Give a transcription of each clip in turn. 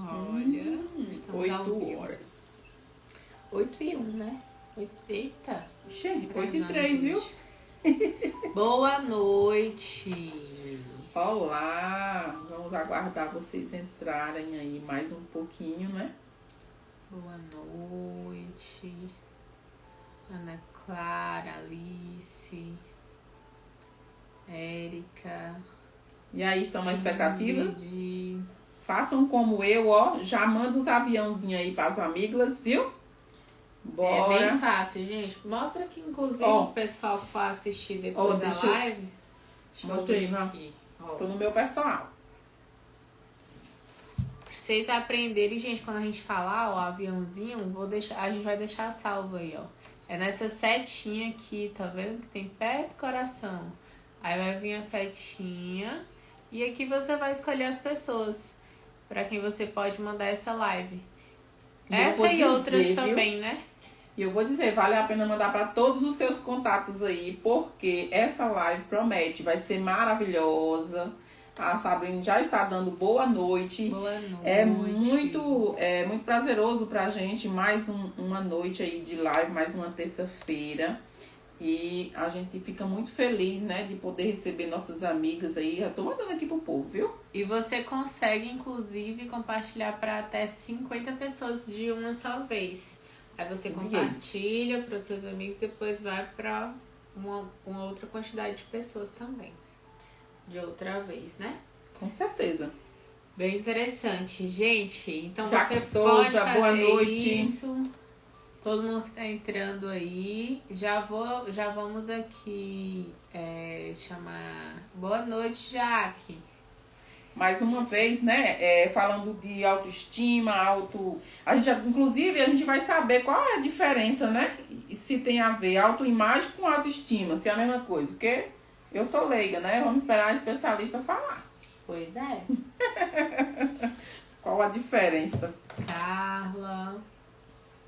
Olha, estamos ao 8 vivo. horas. 8:01, né? Eita. 8:03, viu? Boa noite. Olá, vamos aguardar vocês entrarem aí mais um pouquinho, né? Boa noite. Ana Clara, Alice, Érica. E aí, estão na expectativa? Ingrid. Façam como eu, ó. Já manda os aviãozinhos aí para as amigas, viu? Bora. É bem fácil, gente. Mostra aqui, inclusive, o pessoal que for assistir depois da live. Mostra aí, aqui. Tô no meu pessoal. Pra vocês aprenderem, gente, quando a gente falar, ó, aviãozinho, a gente vai deixar salvo aí, ó. É nessa setinha aqui, tá vendo? Que tem perto do coração. Aí vai vir a setinha. E aqui você vai escolher as pessoas pra quem você pode mandar essa live. Essa e outras também, né? E eu vou dizer, vale a pena mandar para todos os seus contatos aí, porque essa live promete, vai ser maravilhosa. A Sabrina já está dando boa noite. Boa noite. É muito prazeroso pra gente, mais uma noite aí de live, mais uma terça-feira. E a gente fica muito feliz, né, de poder receber nossas amigas aí. Já tô mandando aqui pro povo, viu? E você consegue, inclusive, compartilhar para até 50 pessoas de uma só vez. Aí você compartilha para os seus amigos, depois vai para uma outra quantidade de pessoas também. De outra vez, né? Com certeza. Bem interessante, gente. Então Jaque você Souza, pode fazer boa noite. isso. Todo mundo que tá entrando aí. Já vamos aqui chamar. Boa noite, Jaque. Mais uma vez, né, falando de autoestima, inclusive, a gente vai saber qual é a diferença, né? Se tem a ver autoimagem com autoestima, se é a mesma coisa, porque eu sou leiga, né? Vamos esperar a especialista falar. Pois é. Qual a diferença? Carla.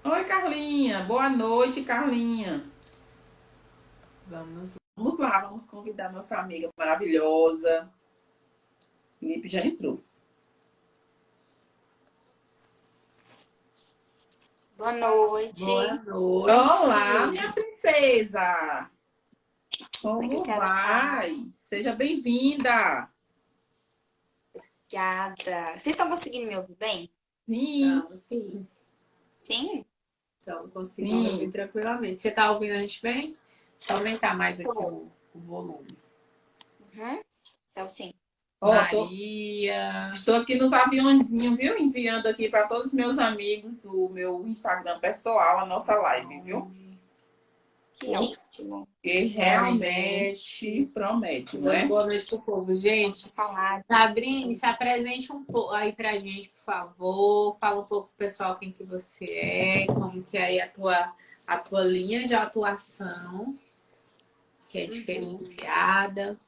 Oi, Carlinha. Boa noite, Carlinha. Vamos lá, vamos convidar nossa amiga maravilhosa. Felipe já entrou. Boa noite. Boa noite. Olá, minha princesa. Como vai? Tá? Seja bem-vinda. Obrigada. Vocês estão conseguindo me ouvir bem? Sim. Sim. Sim? Estão conseguindo ouvir tranquilamente. Você tá ouvindo a gente bem? Deixa eu aumentar mais aqui o volume. Então, sim. Maria. Estou aqui nos aviãozinhos, viu? Enviando aqui para todos os meus amigos do meu Instagram pessoal a nossa live, viu? Que ótimo. Que realmente promete, não é? Boa noite pro povo, gente. Sabrina, se apresente um pouco aí pra gente, por favor. Fala um pouco pro pessoal quem que você é, como que é aí a tua linha de atuação, que é diferenciada.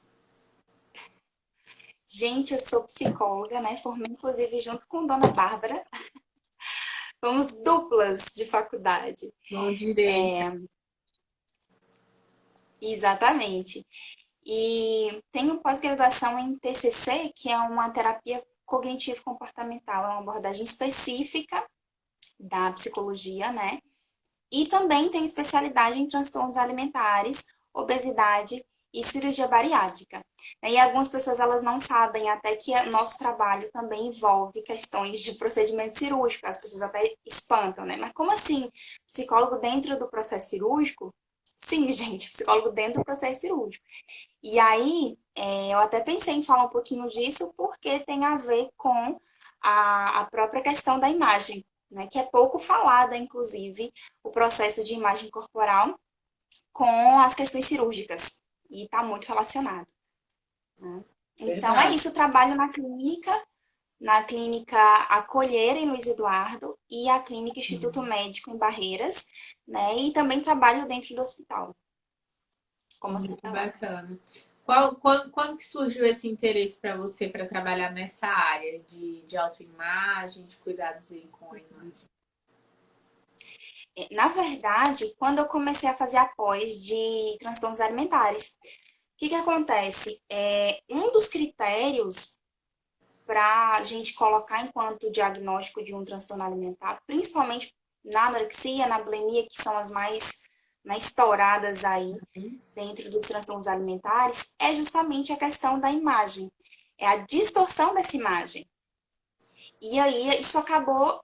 Gente, eu sou psicóloga, né? Formei, inclusive, junto com Dona Bárbara. Fomos duplas de faculdade. Bom direito. Exatamente. E tenho pós-graduação em TCC, que é uma terapia cognitivo-comportamental, é uma abordagem específica da psicologia, né? E também tenho especialidade em transtornos alimentares, obesidade e cirurgia bariátrica. E algumas pessoas elas não sabem até que nosso trabalho também envolve questões de procedimento cirúrgico, as pessoas até espantam, né? Mas como assim? Psicólogo dentro do processo cirúrgico? Sim, gente, psicólogo dentro do processo cirúrgico. E aí, eu até pensei em falar um pouquinho disso porque tem a ver com a própria questão da imagem, né? Que é pouco falada, inclusive, o processo de imagem corporal com as questões cirúrgicas. E está muito relacionado. Né? Então, é isso. Eu trabalho na clínica Acolher, em Luiz Eduardo, e a clínica Instituto Médico, em Barreiras, né? E também trabalho dentro do hospital. Como hospital. Bacana. Quando que surgiu esse interesse para você para trabalhar nessa área de autoimagem, de cuidados aí com a imagem? Na verdade, quando eu comecei a fazer a pós de transtornos alimentares, o que acontece? Um dos critérios para a gente colocar enquanto diagnóstico de um transtorno alimentar, principalmente na anorexia, na bulimia, que são as mais, né, estouradas aí Isso. dentro dos transtornos alimentares, é justamente a questão da imagem. É a distorção dessa imagem. E aí isso acabou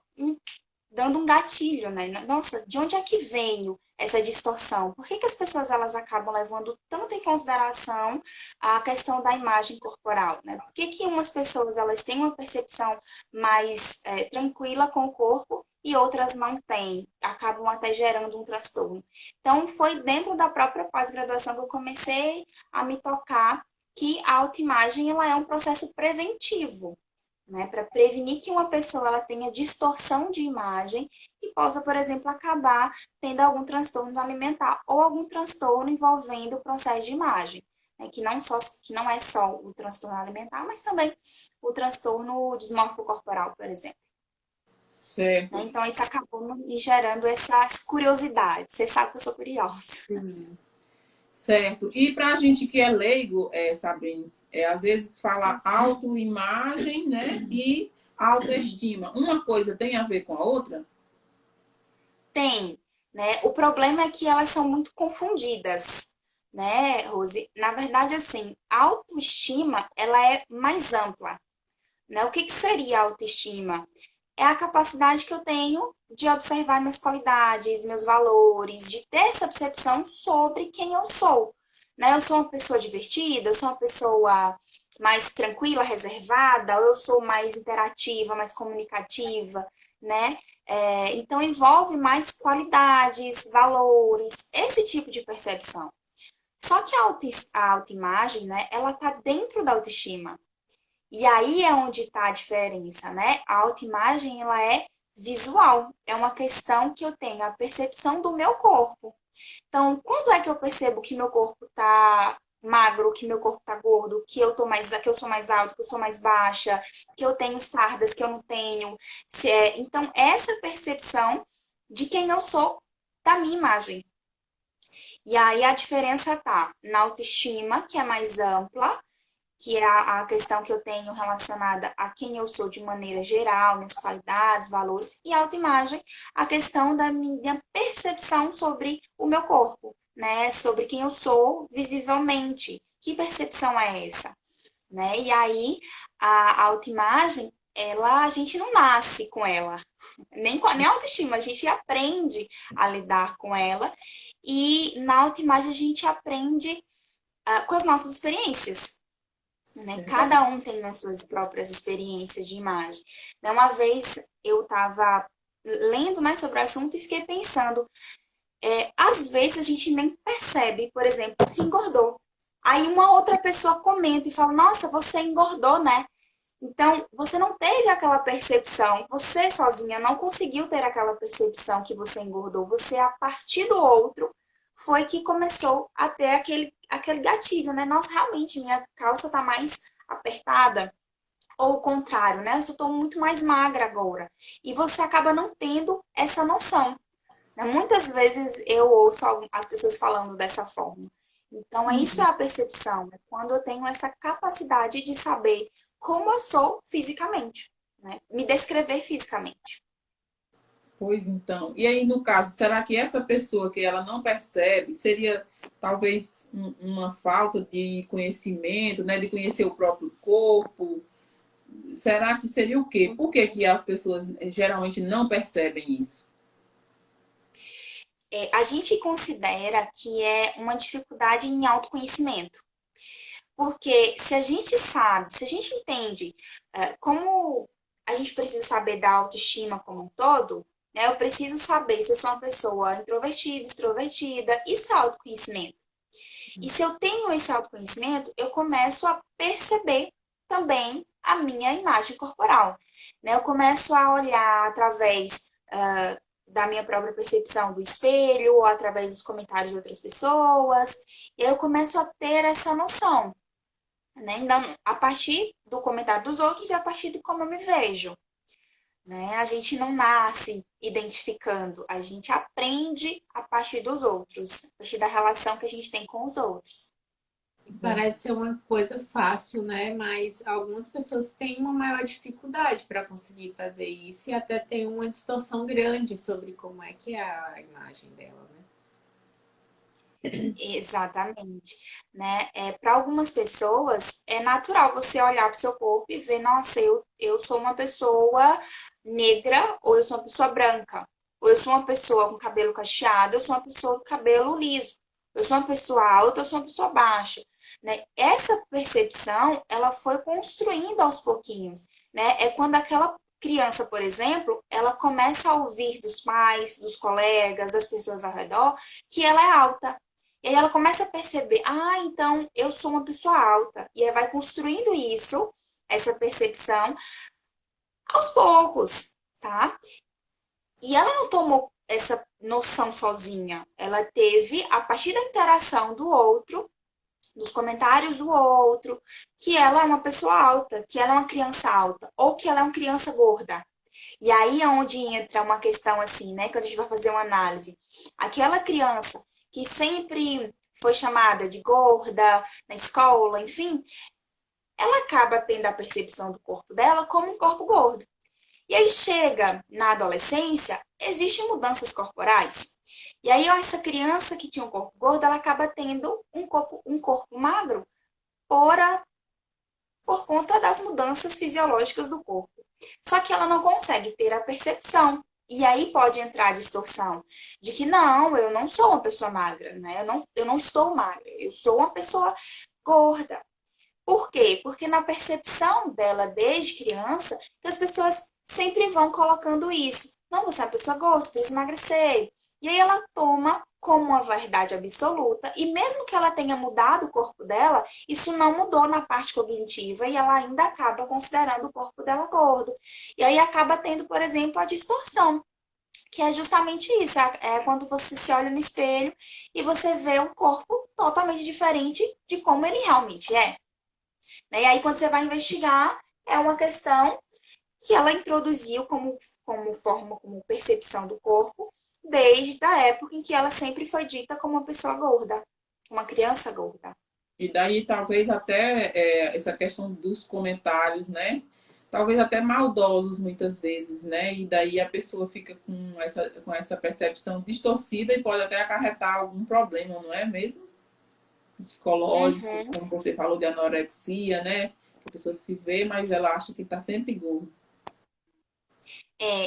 dando um gatilho, né? Nossa, de onde é que veio essa distorção? Por que que as pessoas elas acabam levando tanto em consideração a questão da imagem corporal, né? Por que que umas pessoas elas têm uma percepção mais tranquila com o corpo e outras não têm? Acabam até gerando um transtorno. Então, foi dentro da própria pós-graduação que eu comecei a me tocar que a autoimagem ela é um processo preventivo, né, para prevenir que uma pessoa ela tenha distorção de imagem e possa, por exemplo, acabar tendo algum transtorno alimentar ou algum transtorno envolvendo o processo de imagem, né, que não é só o transtorno alimentar, mas também o transtorno dismórfico corporal, por exemplo. Né? Certo. Então, isso acabou me gerando essas curiosidades. Você sabe que eu sou curiosa. Certo. E para a gente que é leigo, Sabrina, às vezes fala autoimagem, né? E autoestima. Uma coisa tem a ver com a outra? Tem, né? O problema é que elas são muito confundidas, né, Rose? Na verdade, assim, a autoestima, ela é mais ampla, né? O que que seria a autoestima? É a capacidade que eu tenho de observar minhas qualidades, meus valores, de ter essa percepção sobre quem eu sou, né? Eu sou uma pessoa divertida, eu sou uma pessoa mais tranquila, reservada, ou eu sou mais interativa, mais comunicativa, né? Então envolve mais qualidades, valores, esse tipo de percepção. Só que a autoimagem, né, ela tá dentro da autoestima. E aí é onde está a diferença, né? A autoimagem, ela é visual. É uma questão que eu tenho a percepção do meu corpo. Então, quando é que eu percebo que meu corpo tá magro, que meu corpo tá gordo, que eu sou mais alta, que eu sou mais baixa, que eu tenho sardas, que eu não tenho. Então, essa percepção de quem eu sou da minha imagem. E aí a diferença tá na autoestima, que é mais ampla, que é a questão que eu tenho relacionada a quem eu sou de maneira geral, minhas qualidades, valores, e autoimagem, a questão da minha percepção sobre o meu corpo, né? Sobre quem eu sou visivelmente. Que percepção é essa? Né? E aí, a autoimagem, a gente não nasce com ela, nem a autoestima, a gente aprende a lidar com ela, e na autoimagem a gente aprende com as nossas experiências, né? Verdade. Cada um tem as suas próprias experiências de imagem. Uma vez eu estava lendo mais sobre o assunto e fiquei pensando, às vezes a gente nem percebe, por exemplo, que engordou. Aí uma outra pessoa comenta e fala, nossa, você engordou, né? Então, você não teve aquela percepção, você sozinha não conseguiu ter aquela percepção que você engordou. Você, a partir do outro, foi que começou a ter aquele gatilho, né? Nossa, realmente, minha calça tá mais apertada. Ou o contrário, né? Eu estou muito mais magra agora. E você acaba não tendo essa noção, né? Muitas vezes eu ouço as pessoas falando dessa forma. Então, isso é a percepção, né? Quando eu tenho essa capacidade de saber como eu sou fisicamente, né? Me descrever fisicamente. Pois então. E aí, no caso, será que essa pessoa que ela não percebe seria talvez uma falta de conhecimento, né? De conhecer o próprio corpo? Será que seria o quê? Por que que as pessoas geralmente não percebem isso? A gente considera que é uma dificuldade em autoconhecimento. Porque se a gente sabe, se a gente entende como a gente precisa saber da autoestima como um todo, né? Eu preciso saber se eu sou uma pessoa introvertida, extrovertida, isso é autoconhecimento. E se eu tenho esse autoconhecimento, eu começo a perceber também a minha imagem corporal, né? Eu começo a olhar através da minha própria percepção do espelho, ou através dos comentários de outras pessoas, e aí eu começo a ter essa noção, né? Então, a partir do comentário dos outros e a partir de como eu me vejo, né? A gente não nasce identificando, a gente aprende a partir dos outros, a partir da relação que a gente tem com os outros. Parece ser uma coisa fácil, né? Mas algumas pessoas têm uma maior dificuldade para conseguir fazer isso e até tem uma distorção grande sobre como é que é a imagem dela, né? Exatamente, né? Para algumas pessoas é natural você olhar para o seu corpo e ver, nossa, eu sou uma pessoa negra ou eu sou uma pessoa branca, ou eu sou uma pessoa com cabelo cacheado, eu sou uma pessoa com cabelo liso, eu sou uma pessoa alta, eu sou uma pessoa baixa, né? Essa percepção, ela foi construindo aos pouquinhos, né? É quando aquela criança, por exemplo, ela começa a ouvir dos pais, dos colegas, das pessoas ao redor, que ela é alta. E aí ela começa a perceber, então eu sou uma pessoa alta. E aí vai construindo isso, essa percepção, aos poucos, tá? E ela não tomou essa noção sozinha. Ela teve, a partir da interação do outro, dos comentários do outro, que ela é uma pessoa alta, que ela é uma criança alta, ou que ela é uma criança gorda. E aí é onde entra uma questão assim, né? Quando a gente vai fazer uma análise. Aquela criança que sempre foi chamada de gorda na escola, enfim, ela acaba tendo a percepção do corpo dela como um corpo gordo. E aí chega na adolescência, existem mudanças corporais. E aí essa criança que tinha um corpo gordo, ela acaba tendo um corpo magro por, por conta das mudanças fisiológicas do corpo. Só que ela não consegue ter a percepção. E aí pode entrar a distorção de que não, eu não sou uma pessoa magra, né? Eu não estou magra, eu sou uma pessoa gorda. Por quê? Porque na percepção dela desde criança, que as pessoas sempre vão colocando isso. Não, você é uma pessoa gorda, você precisa emagrecer. E aí ela toma como uma verdade absoluta, e mesmo que ela tenha mudado o corpo dela, isso não mudou na parte cognitiva e ela ainda acaba considerando o corpo dela gordo. E aí acaba tendo, por exemplo, a distorção, que é justamente isso, é quando você se olha no espelho e você vê um corpo totalmente diferente de como ele realmente é. Né? E aí, quando você vai investigar, é uma questão que ela introduziu como forma, como percepção do corpo, desde a época em que ela sempre foi dita como uma pessoa gorda, uma criança gorda. E daí talvez até essa questão dos comentários, né? Talvez até maldosos muitas vezes, né? E daí a pessoa fica com essa percepção distorcida e pode até acarretar algum problema, não é mesmo? Psicológico, Uhum. como você falou de anorexia, né? A pessoa se vê, mas ela acha que está sempre gorda.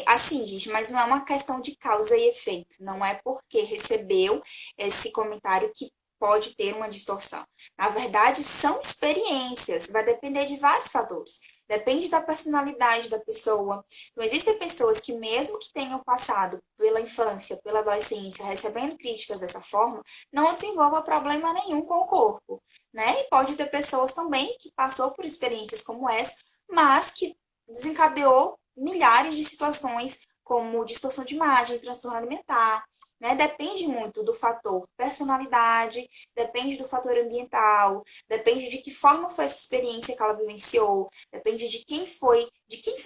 Assim, gente, mas não é uma questão de causa e efeito. Não é porque recebeu esse comentário que pode ter uma distorção. Na verdade, são experiências, vai depender de vários fatores. Depende da personalidade da pessoa. Então, existem pessoas que, mesmo que tenham passado pela infância, pela adolescência, recebendo críticas dessa forma, não desenvolvam problema nenhum com o corpo, né? E pode ter pessoas também que passou por experiências como essa, mas que desencadeou milhares de situações, como distorção de imagem, transtorno alimentar, né? Depende muito do fator personalidade, depende do fator ambiental, depende de que forma foi essa experiência que ela vivenciou, depende de quem foi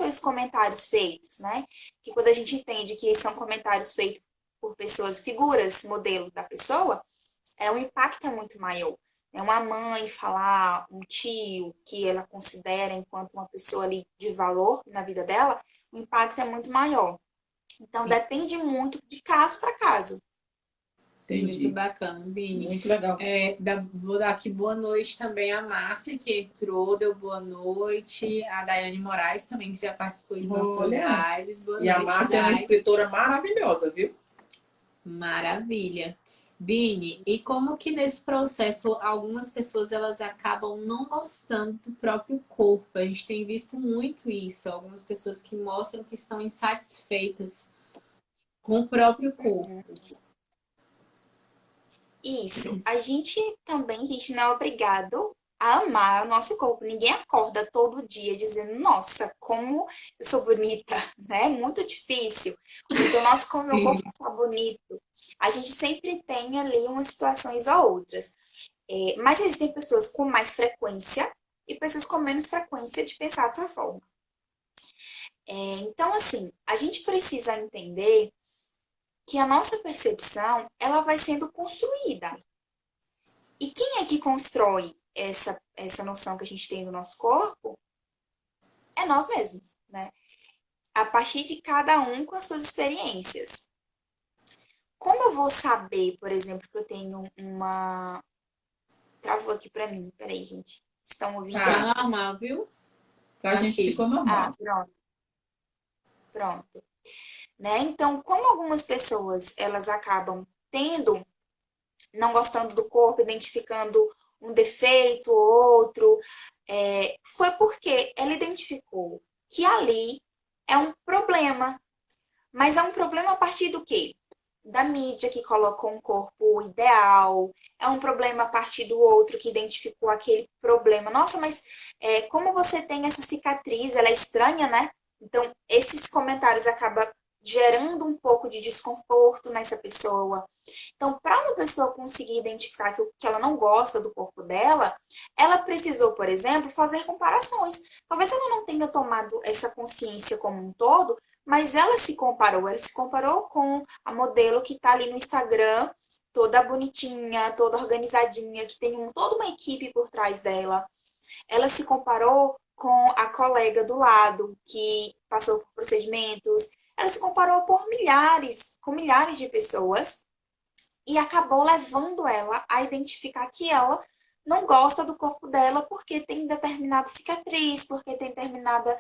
os comentários feitos, né? Que quando a gente entende que são comentários feitos por pessoas, figuras, modelo da pessoa, o impacto é muito maior. É uma mãe falar, um tio que ela considera enquanto uma pessoa ali de valor na vida dela, o impacto é muito maior. Então, depende muito de caso para caso. Muito Entendi. bacana, Vini. Muito legal. Vou dar aqui boa noite também à Márcia, que entrou, deu boa noite. A Daiane Moraes também, que já participou de nossas Olha. lives. Boa E a noite, Márcia é uma Dai. escritora maravilhosa, viu? Maravilha. Vini, e como que nesse processo algumas pessoas elas acabam não gostando do próprio corpo? A gente tem visto muito isso, algumas pessoas que mostram que estão insatisfeitas com o próprio corpo. Isso. A gente não é obrigado a amar o nosso corpo. Ninguém acorda todo dia dizendo, nossa, como eu sou bonita, né? É muito difícil. Então, nossa, como meu corpo tá bonito. A gente sempre tem ali umas situações ou outras. Mas existem pessoas com mais frequência e pessoas com menos frequência de pensar dessa forma. Então, assim, a gente precisa entender que a nossa percepção, ela vai sendo construída. E quem é que constrói essa noção que a gente tem do nosso corpo é nós mesmos, né? A partir de cada um com as suas experiências. Como eu vou saber, por exemplo, que eu tenho uma... Travou aqui pra mim. Peraí, gente. Estão ouvindo Tá aí? Tá. normal, viu? Pra gente Aqui. ficou Ah, normal. pronto. Pronto. Né? Então, como algumas pessoas, elas acabam tendo, não gostando do corpo, identificando um defeito ou outro, foi porque ela identificou que ali é um problema. Mas é um problema a partir do quê? Da mídia que colocou um corpo ideal, é um problema a partir do outro que identificou aquele problema. Nossa, mas como você tem essa cicatriz, ela é estranha, né? Então, esses comentários acabam gerando um pouco de desconforto nessa pessoa. Então, para uma pessoa conseguir identificar que ela não gosta do corpo dela, ela precisou, por exemplo, fazer comparações. Talvez ela não tenha tomado essa consciência como um todo, mas ela se comparou com a modelo que está ali no Instagram, toda bonitinha, toda organizadinha, que tem toda uma equipe por trás dela. Ela se comparou com a colega do lado, que passou por procedimentos. Ela se comparou com milhares de pessoas, e acabou levando ela a identificar que ela não gosta do corpo dela porque tem determinada cicatriz, porque tem determinada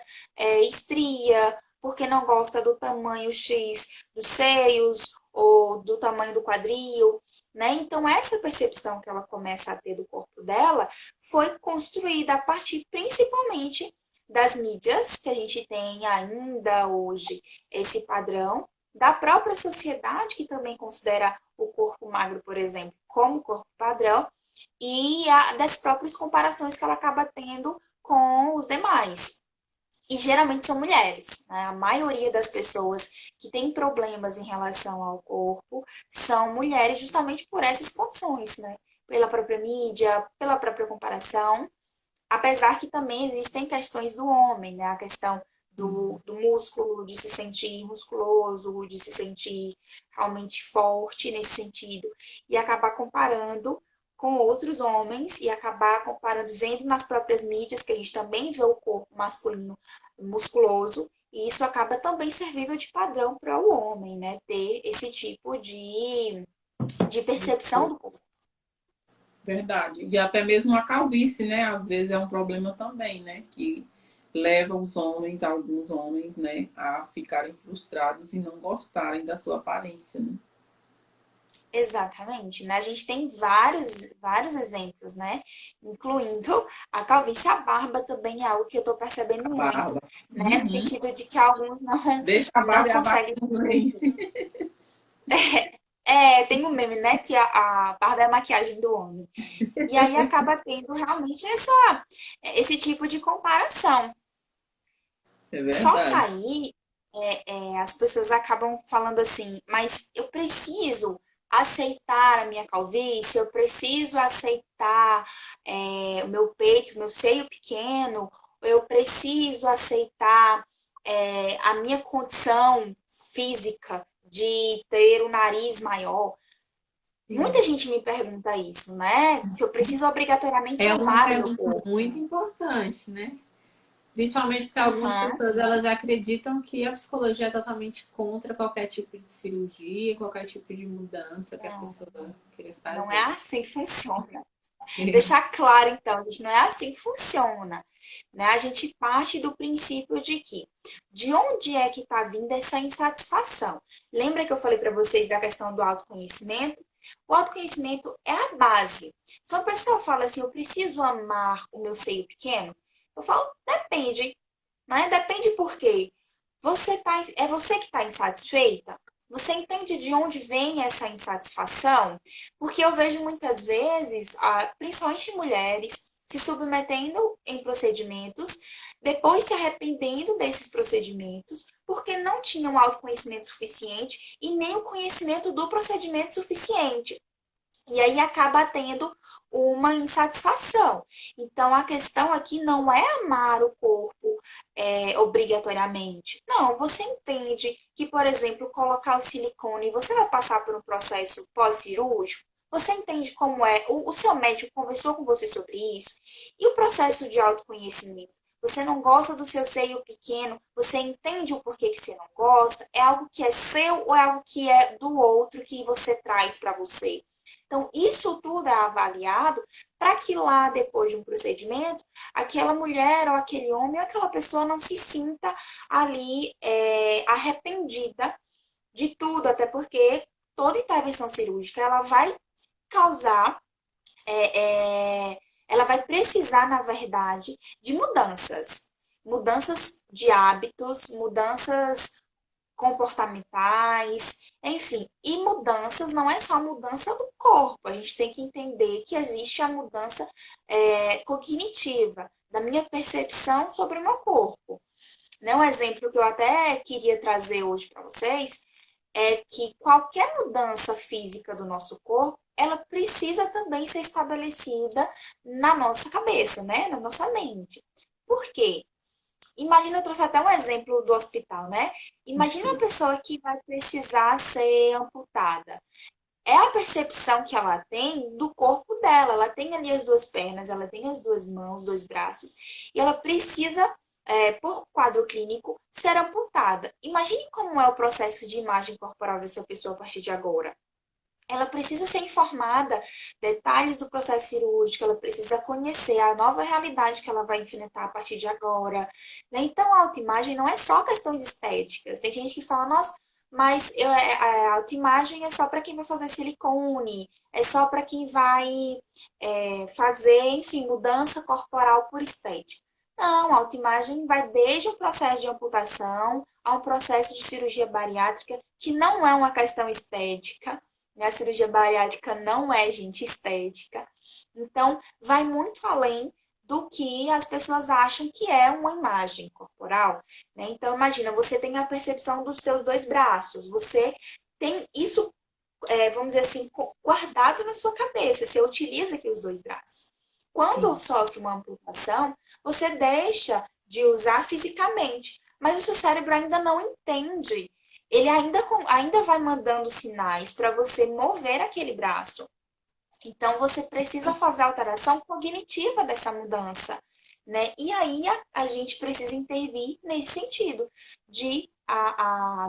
estria, porque não gosta do tamanho X dos seios ou do tamanho do quadril, né? Então, essa percepção que ela começa a ter do corpo dela foi construída a partir principalmente das mídias que a gente tem ainda hoje, esse padrão, da própria sociedade, que também considera o corpo magro, por exemplo, como corpo padrão, e das próprias comparações que ela acaba tendo com os demais. E geralmente são mulheres, né? A maioria das pessoas que têm problemas em relação ao corpo são mulheres justamente por essas condições, né? Pela própria mídia, pela própria comparação, apesar que também existem questões do homem, né? A questão do músculo, de se sentir musculoso, de se sentir realmente forte nesse sentido, e acabar comparando com outros homens e acabar comparando, vendo nas próprias mídias que a gente também vê o corpo masculino musculoso, e isso acaba também servindo de padrão para o homem, né? Ter esse tipo de percepção do corpo. Verdade. E até mesmo a calvície, né? Às vezes é um problema também, né? Que leva os homens, alguns homens, né, a ficarem frustrados e não gostarem da sua aparência, né? Exatamente, né? A gente tem vários exemplos, né? Incluindo a calvície, a barba também é algo que eu tô percebendo A muito, barba. né? No Uhum. sentido de que alguns Deixa a não barba e a barba conseguem. também. Tem um meme, né? Que a barba é a maquiagem do homem. E aí acaba tendo realmente esse tipo de comparação. É Só que verdade. aí as pessoas acabam falando assim, mas eu preciso aceitar a minha calvície, eu preciso aceitar o meu peito, meu seio pequeno, eu preciso aceitar a minha condição física de ter o nariz maior. Sim. Muita gente me pergunta isso, né? Se eu preciso obrigatoriamente É uma amar o meu pergunta corpo. muito importante, né? Principalmente porque algumas Aham. pessoas elas acreditam que a psicologia é totalmente contra qualquer tipo de cirurgia, qualquer tipo de mudança que a Não, pessoa queira não é fazer. assim que funciona. Deixar claro, então, gente, não é assim que funciona. Né? A gente parte do princípio de que de onde é que está vindo essa insatisfação? Lembra que eu falei para vocês da questão do autoconhecimento? O autoconhecimento é a base. Se uma pessoa fala assim, eu preciso amar o meu seio pequeno, eu falo, depende. Né? Depende por quê? É você que está insatisfeita? Você entende de onde vem essa insatisfação? Porque eu vejo muitas vezes, principalmente mulheres, se submetendo em procedimentos, depois se arrependendo desses procedimentos, porque não tinham autoconhecimento suficiente e nem o conhecimento do procedimento suficiente. E aí acaba tendo uma insatisfação. Então, a questão aqui não é amar o corpo obrigatoriamente. Não, você entende que, por exemplo, colocar o silicone, você vai passar por um processo pós-cirúrgico, Você entende como é? O seu médico conversou com você sobre isso? E o processo de autoconhecimento? Você não gosta do seu seio pequeno? Você entende o porquê que você não gosta? É algo que é seu ou é algo que é do outro que você traz para você? Então, isso tudo é avaliado para que lá, depois de um procedimento, aquela mulher ou aquele homem ou aquela pessoa não se sinta ali arrependida de tudo, até porque toda intervenção cirúrgica ela vai causar, é, é, ela vai precisar, na verdade, de mudanças. Mudanças de hábitos, mudanças comportamentais, enfim. E mudanças não é só mudança do corpo, a gente tem que entender que existe a mudança cognitiva, da minha percepção sobre o meu corpo. Né? Um exemplo que eu até queria trazer hoje para vocês é que qualquer mudança física do nosso corpo, ela precisa também ser estabelecida na nossa cabeça, né? Na nossa mente. Por quê? Imagina, eu trouxe até um exemplo do hospital, né? Imagina uma pessoa que vai precisar ser amputada. É a percepção que ela tem do corpo dela. Ela tem ali as duas pernas, ela tem as duas mãos, dois braços, e ela precisa, por quadro clínico, ser amputada. Imagine como é o processo de imagem corporal dessa pessoa a partir de agora. Ela precisa ser informada detalhes do processo cirúrgico, ela precisa conhecer a nova realidade que ela vai enfrentar a partir de agora. Né? Então, a autoimagem não é só questões estéticas. Tem gente que fala, nossa, mas a autoimagem é só para quem vai fazer silicone, é só para quem vai fazer, enfim, mudança corporal por estética. Não, a autoimagem vai desde o processo de amputação a um processo de cirurgia bariátrica, que não é uma questão estética, né? A cirurgia bariátrica não é, gente, estética. Então, vai muito além do que as pessoas acham que é uma imagem corporal. Né? Então, imagina, você tem a percepção dos teus dois braços, você tem isso, vamos dizer assim, guardado na sua cabeça, você utiliza aqui os dois braços. Quando Sim. sofre uma amputação, você deixa de usar fisicamente, mas o seu cérebro ainda não entende. Ele ainda vai mandando sinais para você mover aquele braço. Então, você precisa fazer a alteração cognitiva dessa mudança. Né? E aí a gente precisa intervir nesse sentido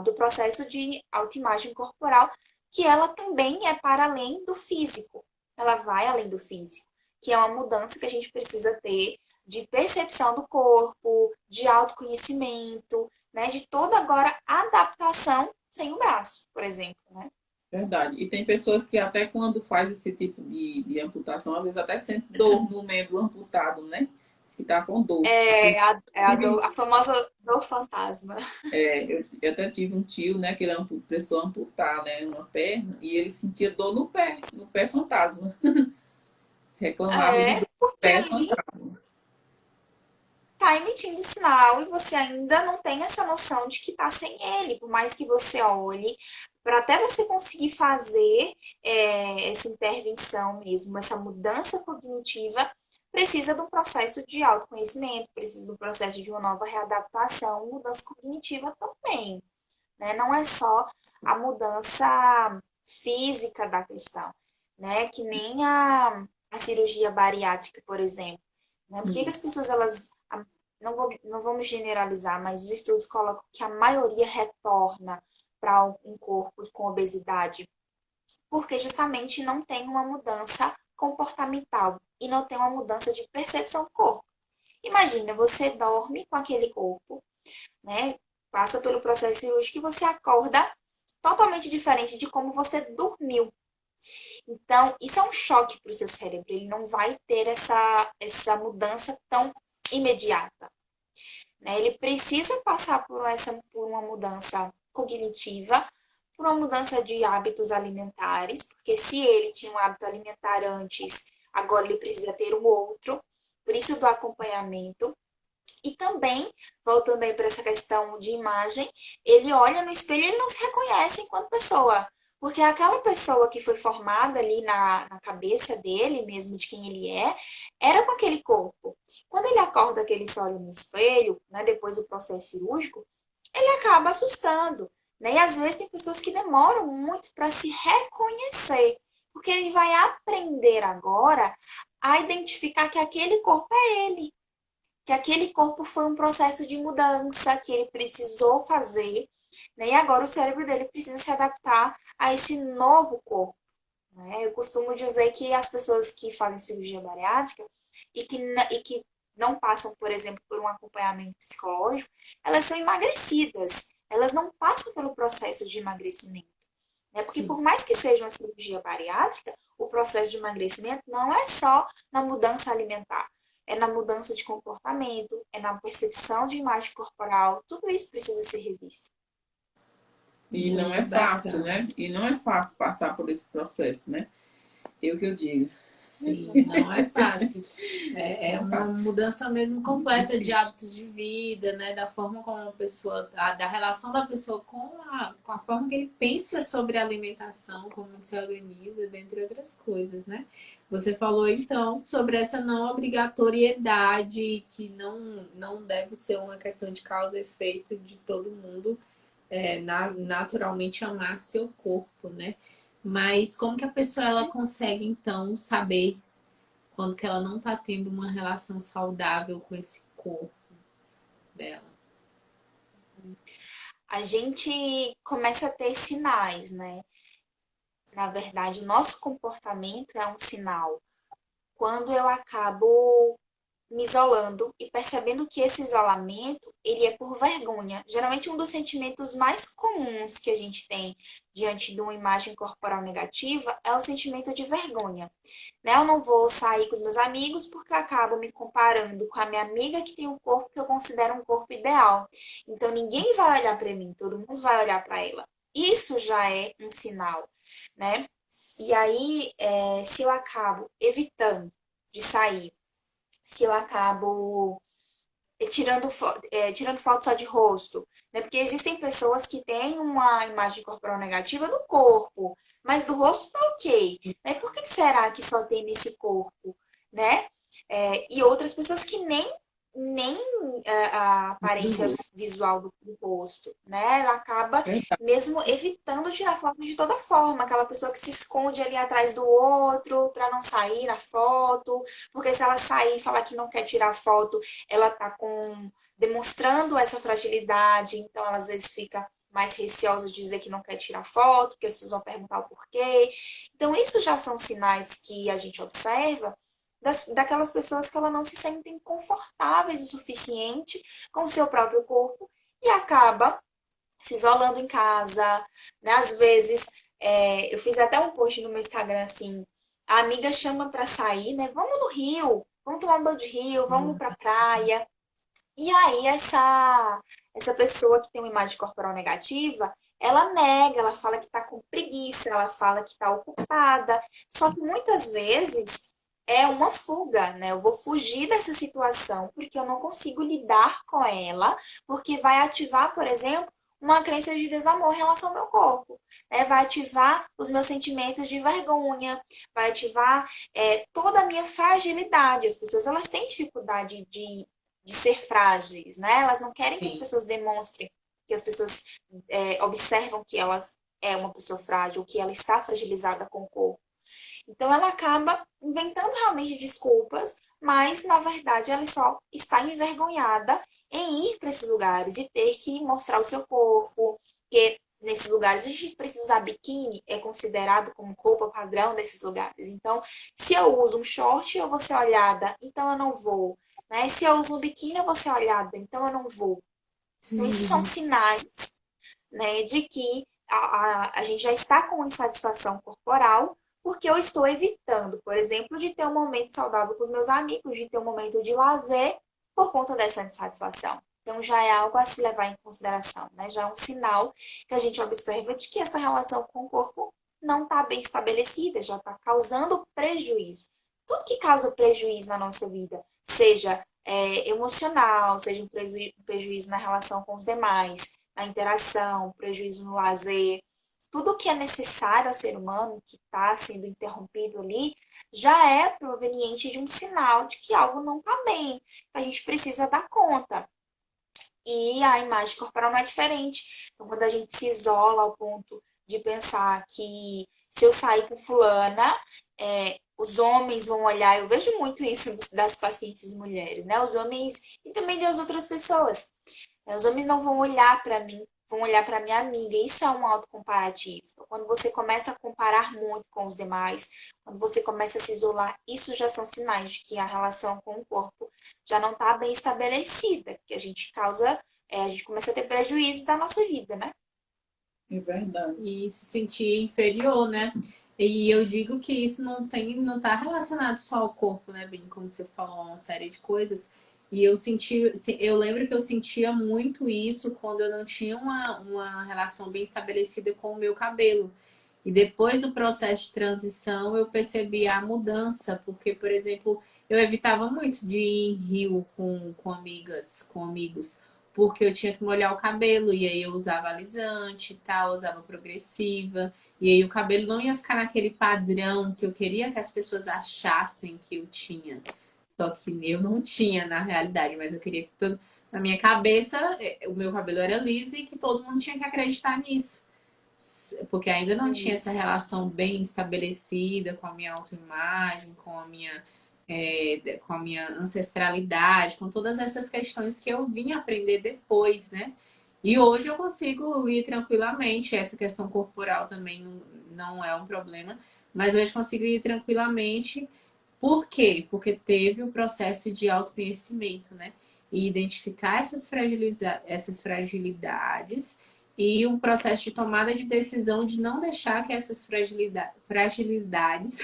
do processo de autoimagem corporal, que ela também é para além do físico. Ela vai além do físico, que é uma mudança que a gente precisa ter de percepção do corpo, de autoconhecimento, né? De toda agora adaptação sem o braço, por exemplo, né? Verdade. E tem pessoas que até quando faz esse tipo de amputação, às vezes até sente dor no membro amputado, né? Diz que tá com dor. A famosa dor fantasma. Eu até tive um tio, né, que ele precisou amputar, né, uma perna, e ele sentia dor no pé fantasma. Reclamava de dor no Porque pé ali fantasma. tá emitindo sinal e você ainda não tem essa noção de que tá sem ele, por mais que você olhe, para até você conseguir fazer essa intervenção mesmo, essa mudança cognitiva, precisa do processo de autoconhecimento, precisa do processo de uma nova readaptação, mudança cognitiva também, né? Não é só a mudança física da questão, né? Que nem a cirurgia bariátrica, por exemplo. Né? Por que que Sim, as pessoas, não vamos generalizar, mas os estudos colocam que a maioria retorna para um corpo com obesidade? Porque justamente não tem uma mudança comportamental e não tem uma mudança de percepção do corpo. Imagina, você dorme com aquele corpo, né? Passa pelo processo cirúrgico e você acorda totalmente diferente de como você dormiu. Então, isso é um choque para o seu cérebro. Ele não vai ter essa mudança tão imediata. Né? Ele precisa passar por uma mudança cognitiva, por uma mudança de hábitos alimentares, porque se ele tinha um hábito alimentar antes, agora ele precisa ter o outro. Por isso do acompanhamento. E também, voltando aí para essa questão de imagem, ele olha no espelho e ele não se reconhece enquanto pessoa. Porque aquela pessoa que foi formada ali na cabeça dele, mesmo de quem ele era com aquele corpo. Quando ele acorda que ele se olha no espelho, né, depois do processo cirúrgico, ele acaba assustando. Né? E às vezes tem pessoas que demoram muito para se reconhecer. Porque Porque ele vai aprender agora a identificar que aquele corpo é ele, que aquele corpo foi um processo de mudança que ele precisou fazer, né? E agora o cérebro dele precisa se adaptar a esse novo corpo, né? Eu costumo dizer que as pessoas que fazem cirurgia bariátrica e que não passam, por exemplo, por um acompanhamento psicológico, elas são emagrecidas. Elas não passam pelo processo de emagrecimento, né? Porque Sim. por mais que seja uma cirurgia bariátrica, o processo de emagrecimento não é só na mudança alimentar. É na mudança de comportamento, é na percepção de imagem corporal. Tudo isso precisa ser revisto. E não Muito é fácil, bacana. né? E não é fácil passar por esse processo, né? Eu que eu digo. Sim, não é fácil. É Não é uma fácil. mudança mesmo completa de Difícil. hábitos de vida, né? Da forma como a pessoa, da relação da pessoa com a forma que ele pensa sobre a alimentação, como ele se organiza, dentre outras coisas, né? Você falou então sobre essa não obrigatoriedade, que não deve ser uma questão de causa e efeito de todo mundo naturalmente amar seu corpo, né? Mas como que a pessoa ela consegue então saber quando que ela não tá tendo uma relação saudável com esse corpo dela? A gente começa a ter sinais, né? Na verdade, o nosso comportamento é um sinal. Quando eu acabo me isolando e percebendo que esse isolamento ele é por vergonha. Geralmente um dos sentimentos mais comuns que a gente tem diante de uma imagem corporal negativa é o sentimento de vergonha. Né? Eu não vou sair com os meus amigos porque eu acabo me comparando com a minha amiga que tem um corpo que eu considero um corpo ideal. Então ninguém vai olhar para mim, todo mundo vai olhar para ela. Isso já é um sinal, né? E aí, se eu acabo evitando de sair, se eu acabo tirando foto só de rosto, né? Porque existem pessoas que têm uma imagem corporal negativa do corpo, mas do rosto tá ok, né? Por que será que só tem nesse corpo, né? E outras pessoas que nem a aparência visual do rosto, né? Ela acaba mesmo evitando tirar foto de toda forma, aquela pessoa que se esconde ali atrás do outro para não sair na foto, porque se ela sair e falar que não quer tirar foto, ela tá demonstrando essa fragilidade, então ela às vezes fica mais receosa de dizer que não quer tirar foto, porque as pessoas vão perguntar o porquê. Então, isso já são sinais que a gente observa daquelas pessoas que elas não se sentem confortáveis o suficiente com o seu próprio corpo e acaba se isolando em casa, né? Às vezes, eu fiz até um post no meu Instagram assim, a amiga chama para sair, né? Vamos no Rio, vamos tomar um banho de rio, vamos pra praia. E aí, essa pessoa que tem uma imagem corporal negativa, ela nega, ela fala que está com preguiça, ela fala que está ocupada. Só que muitas vezes é uma fuga, né? Eu vou fugir dessa situação porque eu não consigo lidar com ela, porque vai ativar, por exemplo, uma crença de desamor em relação ao meu corpo. Né? Vai ativar os meus sentimentos de vergonha, vai ativar toda a minha fragilidade. As pessoas elas têm dificuldade de ser frágeis, né? Elas não querem que as Sim. pessoas demonstrem, que as pessoas observam que elas é uma pessoa frágil, que ela está fragilizada com o corpo. Então ela acaba inventando realmente desculpas, mas na verdade ela só está envergonhada em ir para esses lugares e ter que mostrar o seu corpo, que nesses lugares a gente precisa usar biquíni, é considerado como roupa padrão nesses lugares. Então, se eu uso um short, eu vou ser olhada, então eu não vou. Né? Se eu uso um biquíni, eu vou ser olhada, então eu não vou. Então, isso são Sim. sinais, né, de que a gente já está com insatisfação corporal, porque eu estou evitando, por exemplo, de ter um momento saudável com os meus amigos, de ter um momento de lazer por conta dessa insatisfação. Então, já é algo a se levar em consideração, né? Já é um sinal que a gente observa de que essa relação com o corpo não está bem estabelecida, já está causando prejuízo. Tudo que causa prejuízo na nossa vida, seja emocional, seja um prejuízo na relação com os demais, na interação, prejuízo no lazer, tudo que é necessário ao ser humano, que está sendo interrompido ali, já é proveniente de um sinal de que algo não está bem, que a gente precisa dar conta. E a imagem corporal não é diferente. Então, quando a gente se isola ao ponto de pensar que se eu sair com fulana, os homens vão olhar, eu vejo muito isso das pacientes mulheres, né? Os homens e também das outras pessoas. Os homens não vão olhar para mim, vão olhar para minha amiga. Isso é um autocomparativo. Quando você começa a comparar muito com os demais, quando você começa a se isolar, isso já são sinais de que a relação com o corpo já não está bem estabelecida, que a gente a gente começa a ter prejuízo da nossa vida, né? É verdade. E se sentir inferior, né? E eu digo que isso não tá relacionado só ao corpo, né, bem como você falou, uma série de coisas. E eu lembro que eu sentia muito isso quando eu não tinha uma relação bem estabelecida com o meu cabelo. E depois do processo de transição, eu percebi a mudança, porque, por exemplo, eu evitava muito de ir em rio com amigas, com amigos, porque eu tinha que molhar o cabelo, e aí eu usava alisante e tal, usava progressiva, e aí o cabelo não ia ficar naquele padrão que eu queria que as pessoas achassem que eu tinha. Só que eu não tinha na realidade, mas eu queria que todo... na minha cabeça o meu cabelo era liso e que todo mundo tinha que acreditar nisso. Porque ainda não tinha essa Isso. relação bem estabelecida com a minha autoimagem, com a minha ancestralidade, com todas essas questões que eu vim aprender depois, né? E hoje eu consigo ir tranquilamente. Essa questão corporal também não é um problema, mas hoje consigo ir tranquilamente. Por quê? Porque teve o processo de autoconhecimento, né? E identificar essas fragilidades e um processo de tomada de decisão de não deixar que essas fragilidades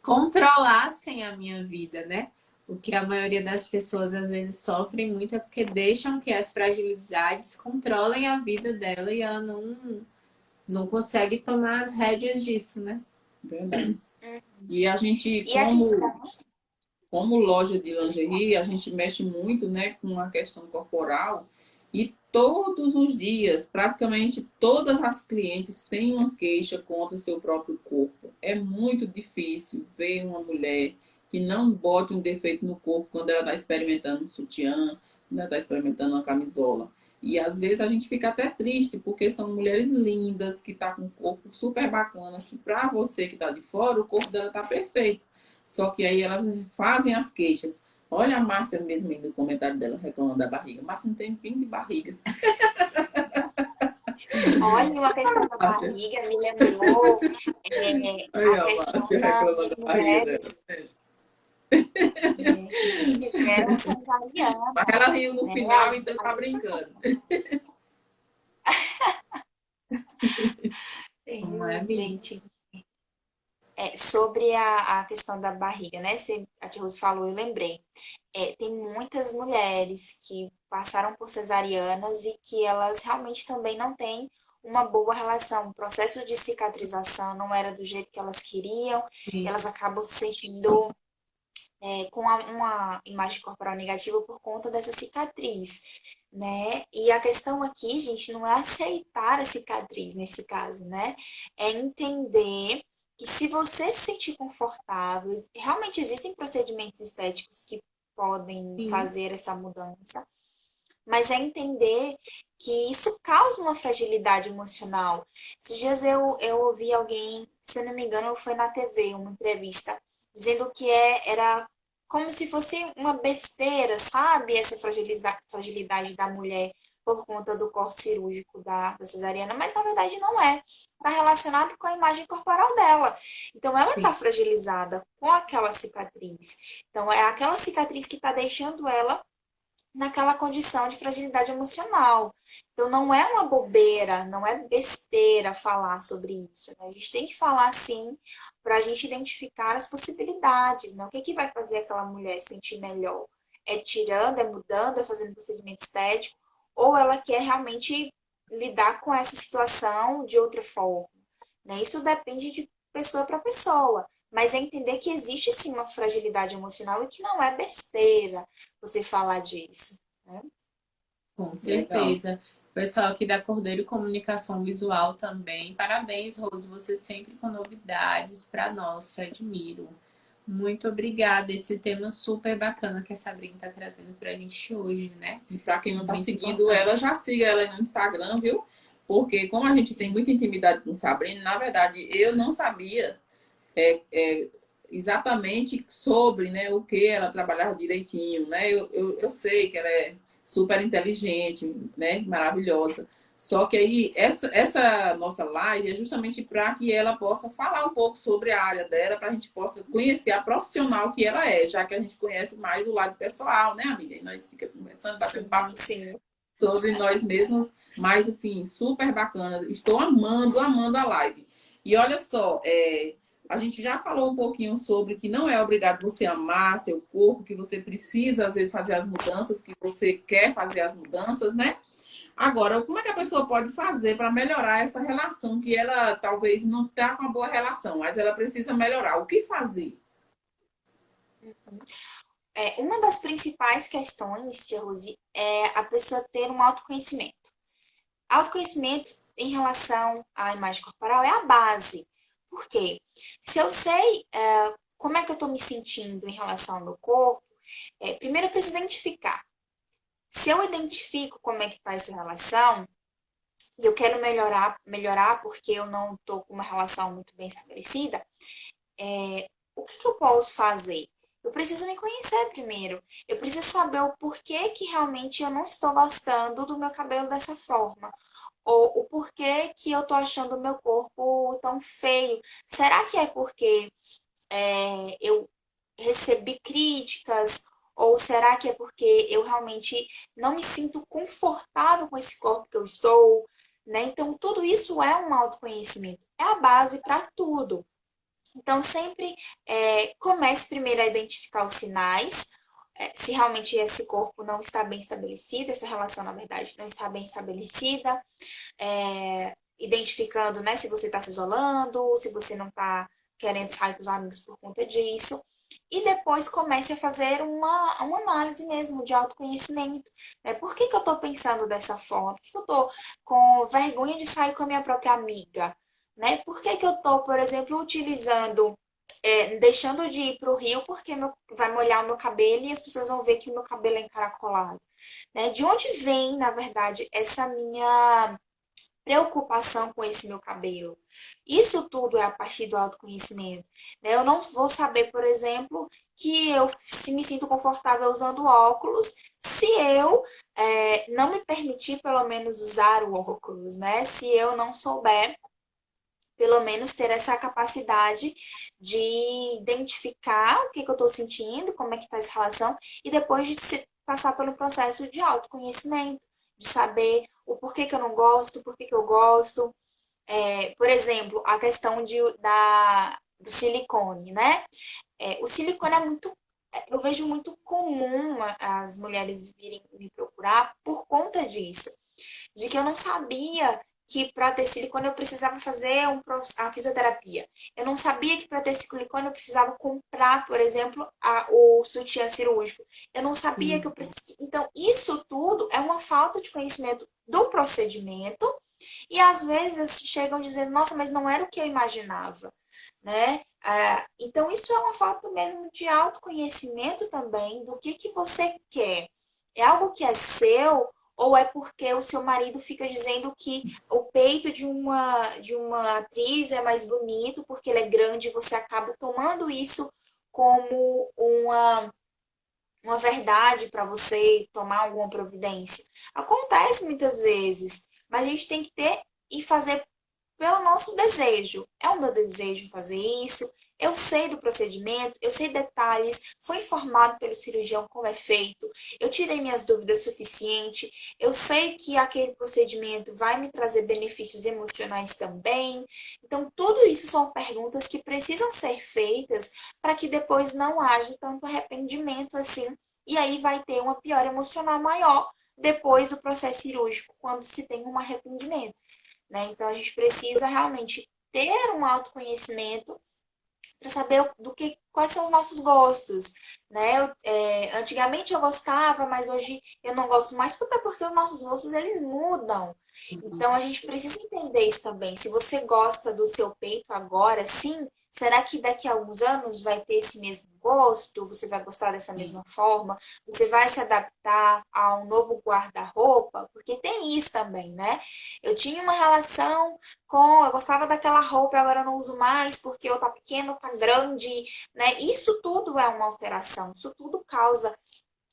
controlassem a minha vida, né? O que a maioria das pessoas às vezes sofrem muito é porque deixam que as fragilidades controlem a vida dela e ela não consegue tomar as rédeas disso, né? Verdade. E a gente, E a questão, como loja de lingerie, a gente mexe muito, né, com a questão corporal e todos os dias, praticamente todas as clientes têm uma queixa contra o seu próprio corpo. É muito difícil ver uma mulher que não bote um defeito no corpo quando ela está experimentando um sutiã, quando ela está experimentando uma camisola. E às vezes a gente fica até triste, porque são mulheres lindas, que estão com um corpo super bacana, que para você que está de fora, o corpo dela está perfeito. Só que aí elas fazem as queixas. Olha a Márcia mesmo aí no comentário dela reclamando da barriga. Márcia não tem pingo de barriga. olha, uma questão da Márcia. barriga me lembrou Aí a a questão Márcia reclamando das da barriga dela. mulheres que tiveram cesariana, Mas ela riu no né? final, então A tá gente brincando. Não é, Bim? gente, sobre a questão da barriga, né? A Tia Rose falou, eu lembrei. Tem muitas mulheres que passaram por cesarianas e que elas realmente também não têm uma boa relação. O processo de cicatrização não era do jeito que elas queriam, elas acabam se sentindo com uma imagem corporal negativa por conta dessa cicatriz, né? E a questão aqui, gente, não é aceitar a cicatriz nesse caso, né? É entender que se você se sentir confortável, realmente existem procedimentos estéticos que podem Sim. fazer essa mudança, mas é entender que isso causa uma fragilidade emocional. Esses dias eu ouvi alguém, se eu não me engano, foi na TV, uma entrevista, dizendo que era como se fosse uma besteira, sabe? Essa fragilidade da mulher por conta do corte cirúrgico da cesariana, mas na verdade não é. Está relacionado com a imagem corporal dela. Então ela está Sim. fragilizada com aquela cicatriz. Então é aquela cicatriz que está deixando ela naquela condição de fragilidade emocional. Então, não é uma bobeira, não é besteira falar sobre isso, né? A gente tem que falar, sim, para a gente identificar as possibilidades, né? O que vai fazer aquela mulher sentir melhor? É tirando, é mudando, é fazendo procedimento estético, ou ela quer realmente lidar com essa situação de outra forma, né? Isso depende de pessoa para pessoa. Mas é entender que existe sim uma fragilidade emocional e que não é besteira você falar disso, né? Com Legal. certeza. Pessoal aqui da Cordeiro Comunicação Visual também. Parabéns, Rose. Você sempre com novidades para nós. Te admiro. Muito obrigada. Esse tema super bacana que a Sabrina está trazendo para a gente hoje, né? E para quem não está Muito seguindo ela, importante. já siga ela no Instagram, viu? Porque como a gente tem muita intimidade com Sabrina, na verdade, eu não sabia é, é, exatamente sobre, né, o que ela trabalhava direitinho, né? Eu sei que ela é super inteligente, né, maravilhosa. Só que aí, essa nossa live é justamente para que ela possa falar um pouco sobre a área dela, para a gente possa conhecer a profissional que ela é, já que a gente conhece mais do lado pessoal, né, amiga? E nós ficamos conversando, batendo Sim, papo sim. sobre nós mesmos, mas assim, super bacana. Estou amando, amando a live. E olha só, a gente já falou um pouquinho sobre que não é obrigado você amar seu corpo, que você precisa, às vezes, fazer as mudanças, que você quer fazer as mudanças, né? Agora, como é que a pessoa pode fazer para melhorar essa relação que ela talvez não está com uma boa relação, mas ela precisa melhorar? O que fazer? Uma das principais questões, Tia Rose, é a pessoa ter um autoconhecimento. Autoconhecimento em relação à imagem corporal é a base. Por quê? Se eu sei como é que eu estou me sentindo em relação ao meu corpo, primeiro eu preciso identificar. Se eu identifico como é que está essa relação, e eu quero melhorar porque eu não estou com uma relação muito bem estabelecida, o que eu posso fazer? Eu preciso me conhecer primeiro. Eu preciso saber o porquê que realmente eu não estou gostando do meu cabelo dessa forma. Ou o porquê que eu tô achando o meu corpo tão feio. Será que é porque eu recebi críticas? Ou será que é porque eu realmente não me sinto confortável com esse corpo que eu estou? Né? Então, tudo isso é um autoconhecimento. É a base para tudo. Então, sempre comece primeiro a identificar os sinais, se realmente esse corpo não está bem estabelecido, essa relação, na verdade, não está bem estabelecida, identificando, né, se você está se isolando, se você não está querendo sair com os amigos por conta disso. E depois comece a fazer uma análise mesmo de autoconhecimento. Né? Por que eu estou pensando dessa forma? Por que eu estou com vergonha de sair com a minha própria amiga? Né? Por que eu estou, por exemplo, utilizando, deixando de ir para o rio porque vai molhar o meu cabelo e as pessoas vão ver que o meu cabelo é encaracolado? Né? De onde vem, na verdade, essa minha preocupação com esse meu cabelo? Isso tudo é a partir do autoconhecimento. Né? Eu não vou saber, por exemplo, que eu se me sinto confortável usando óculos se eu não me permitir, pelo menos, usar o óculos, né? Se eu não souber pelo menos ter essa capacidade de identificar o que eu estou sentindo, como é que está essa relação, e depois de passar pelo processo de autoconhecimento, de saber o porquê que eu não gosto, por que eu gosto. Por exemplo, a questão do silicone, né? O silicone é muito. Eu vejo muito comum as mulheres virem me procurar por conta disso, de que eu não sabia que para ter silicone eu precisava fazer a fisioterapia. Eu não sabia que para ter silicone eu precisava comprar, por exemplo, o sutiã cirúrgico. Eu não sabia que Sim. eu precisava. Então, isso tudo é uma falta de conhecimento do procedimento e às vezes chegam dizendo, nossa, mas não era o que eu imaginava, né? Então, isso é uma falta mesmo de autoconhecimento também do que você quer. É algo que é seu ou é porque o seu marido fica dizendo que o peito de uma atriz é mais bonito porque ele é grande e você acaba tomando isso como uma verdade para você tomar alguma providência? Acontece muitas vezes, mas a gente tem que ter e fazer pelo nosso desejo. É o meu desejo fazer isso. Eu sei do procedimento, eu sei detalhes, fui informado pelo cirurgião como é feito, eu tirei minhas dúvidas suficiente, eu sei que aquele procedimento vai me trazer benefícios emocionais também. Então, tudo isso são perguntas que precisam ser feitas para que depois não haja tanto arrependimento assim, e aí vai ter uma piora emocional maior depois do processo cirúrgico, quando se tem um arrependimento. Né? Então, a gente precisa realmente ter um autoconhecimento para saber quais são os nossos gostos, né? Antigamente eu gostava, mas hoje eu não gosto mais, até porque os nossos gostos eles mudam. Então a gente precisa entender isso também. Se você gosta do seu peito agora, sim, Será que daqui a alguns anos vai ter esse mesmo gosto? Você vai gostar dessa mesma forma? Você vai se adaptar a um novo guarda-roupa? Porque tem isso também, né? Eu tinha uma relação eu gostava daquela roupa, agora eu não uso mais porque eu tá pequeno, tá grande, né? Isso tudo é uma alteração, isso tudo causa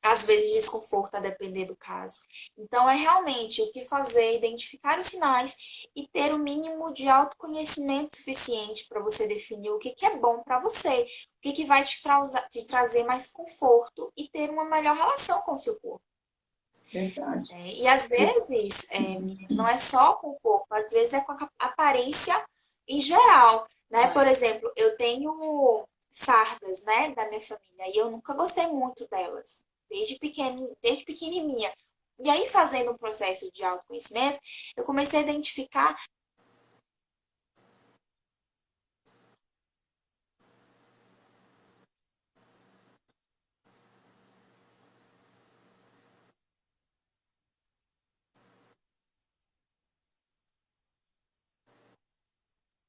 às vezes desconforto a depender do caso. Então, é realmente o que fazer, identificar os sinais e ter o mínimo de autoconhecimento suficiente para você definir o que é bom para você, o que vai te trazer mais conforto e ter uma melhor relação com o seu corpo. Verdade. E às vezes, meninas, não é só com o corpo, às vezes é com a aparência em geral, né? Por exemplo, eu tenho sardas, né, da minha família, e eu nunca gostei muito delas, desde pequenininha. E aí, fazendo um processo de autoconhecimento, eu comecei a identificar.